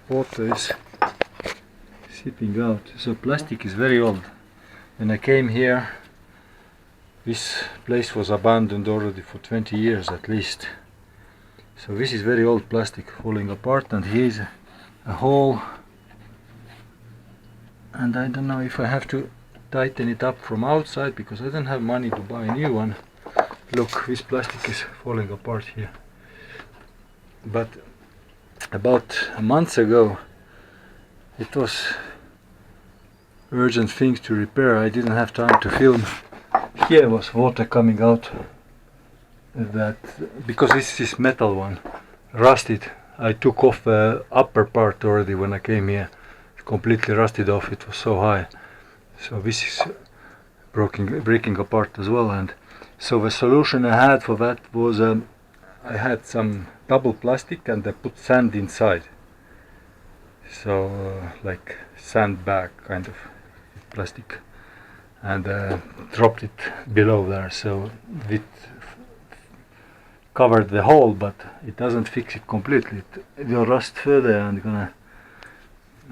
water is seeping out. So plastic is very old. When I came here, this place was abandoned already for 20 years at least. So this is very old plastic falling apart, and here is a hole, and I don't know if I have to tighten it up from outside because I don't have money to buy a new one. Look, this plastic is falling apart here. But about a month ago it was urgent things to repair. I didn't have time to film. Here was water coming out, that because this is metal one, rusted. I took off the upper part already when I came here. It completely rusted off, it was so high. So this is breaking apart as well. And so the solution I had for that was I had some double plastic and I put sand inside. So like sandbag kind of plastic, and dropped it below there, so it covered the hole, but it doesn't fix it completely. It will rust further and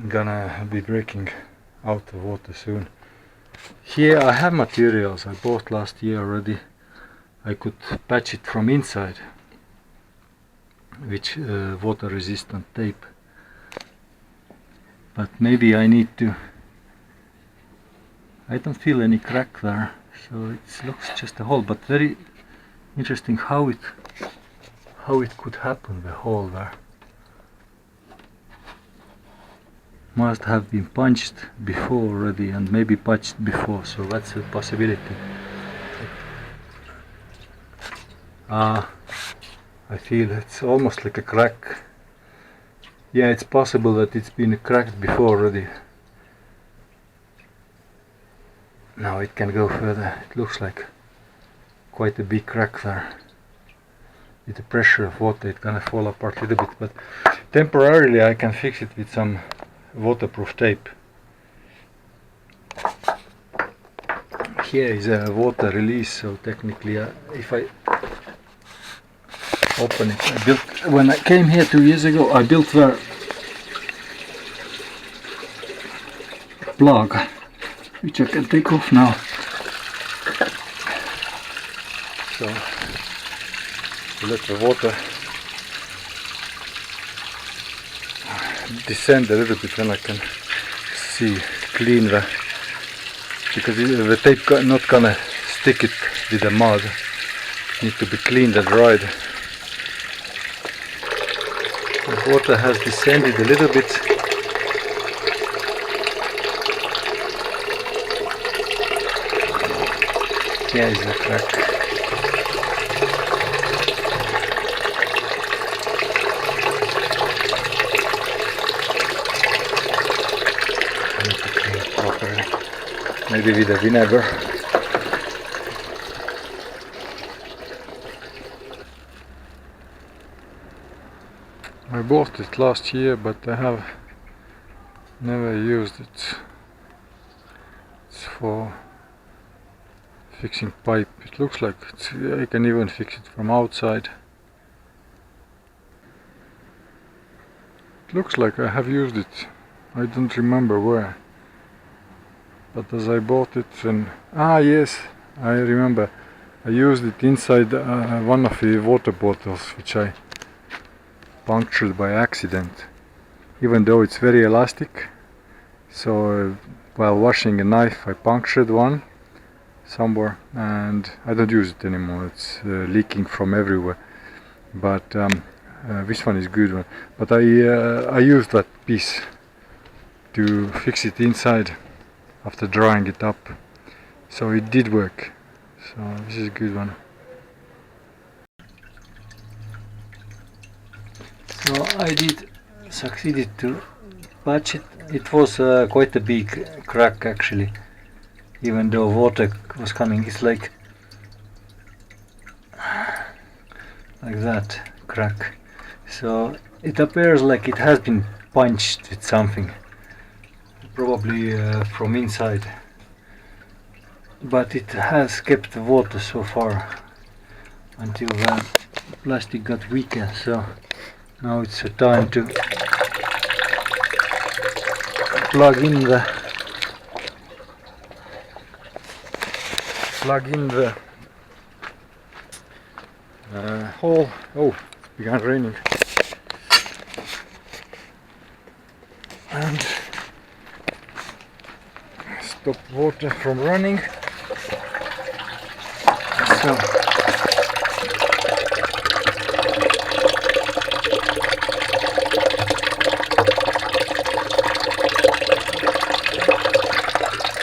gonna be breaking out of water soon. Here I have materials I bought last year already. I could patch it from inside, which water resistant tape, but maybe I need to. I don't feel any crack there, so it looks just a hole, but very interesting how it could happen, the hole there. Must have been punched before already, and maybe patched before, so that's a possibility. I feel it's almost like a crack. Yeah, it's possible that it's been cracked before already. Now it can go further. It looks like quite a big crack there. With the pressure of water it's gonna fall apart a little bit, but temporarily I can fix it with some waterproof tape. Here is a water release, so technically if I open it, when I came here 2 years ago, I built the plug, which I can take off now. So let the water descend a little bit, then I can see clean the, because the tape not gonna stick it with the mud. It needs to be cleaned and dried. The water has descended a little bit. Here is the crack. I need to clean it properly. Maybe with a vinegar. I bought it last year, but I have never used it. It's for fixing pipe. It looks like I can even fix it from outside. It looks like I have used it. I don't remember where. But as I bought it, and yes, I remember. I used it inside one of the water bottles, which I punctured by accident. Even though it's very elastic, so while washing a knife, I punctured one somewhere, and I don't use it anymore. It's leaking from everywhere. But this one is good one. But I used that piece to fix it inside after drying it up, so it did work. So this is a good one. So I did succeeded to patch it. It was quite a big crack actually. Even though water was coming, it's like that crack. So it appears like it has been punched with something, probably from inside. But it has kept the water so far until the plastic got weaker. So now it's a time to plug in the hole. Oh, it's begun raining. And stop water from running. So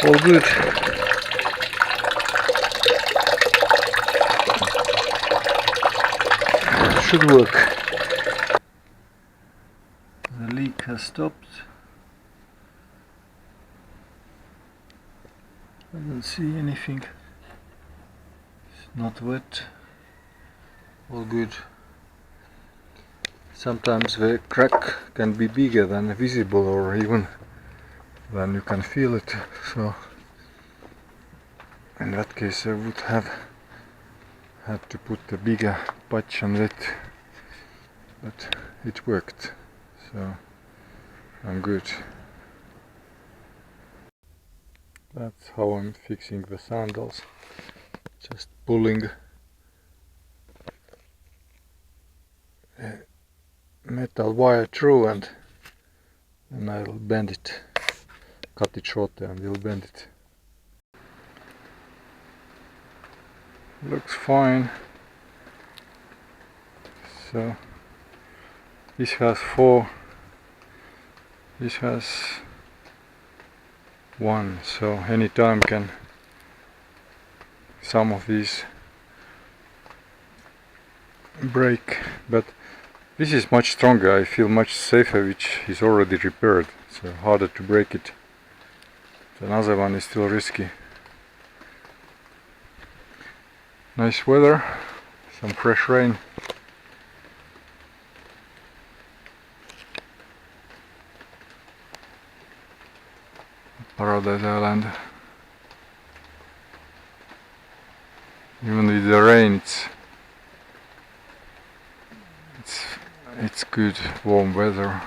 all good. Should work. The leak has stopped. I don't see anything. It's not wet. All good. Sometimes the crack can be bigger than visible, or even than you can feel it. So in that case I would have had to put a bigger patch on it, but it worked, so I'm good. That's how I'm fixing the sandals. Just pulling a metal wire through, and then I'll bend it, cut it shorter and we'll bend it. Looks fine. So this has 4, this has 1, so anytime can some of these break, but this is much stronger. I feel much safer, which is already repaired, so harder to break it. The other one is still risky. Nice weather, some fresh rain. Paradise Island. Even with the rain, it's good warm weather.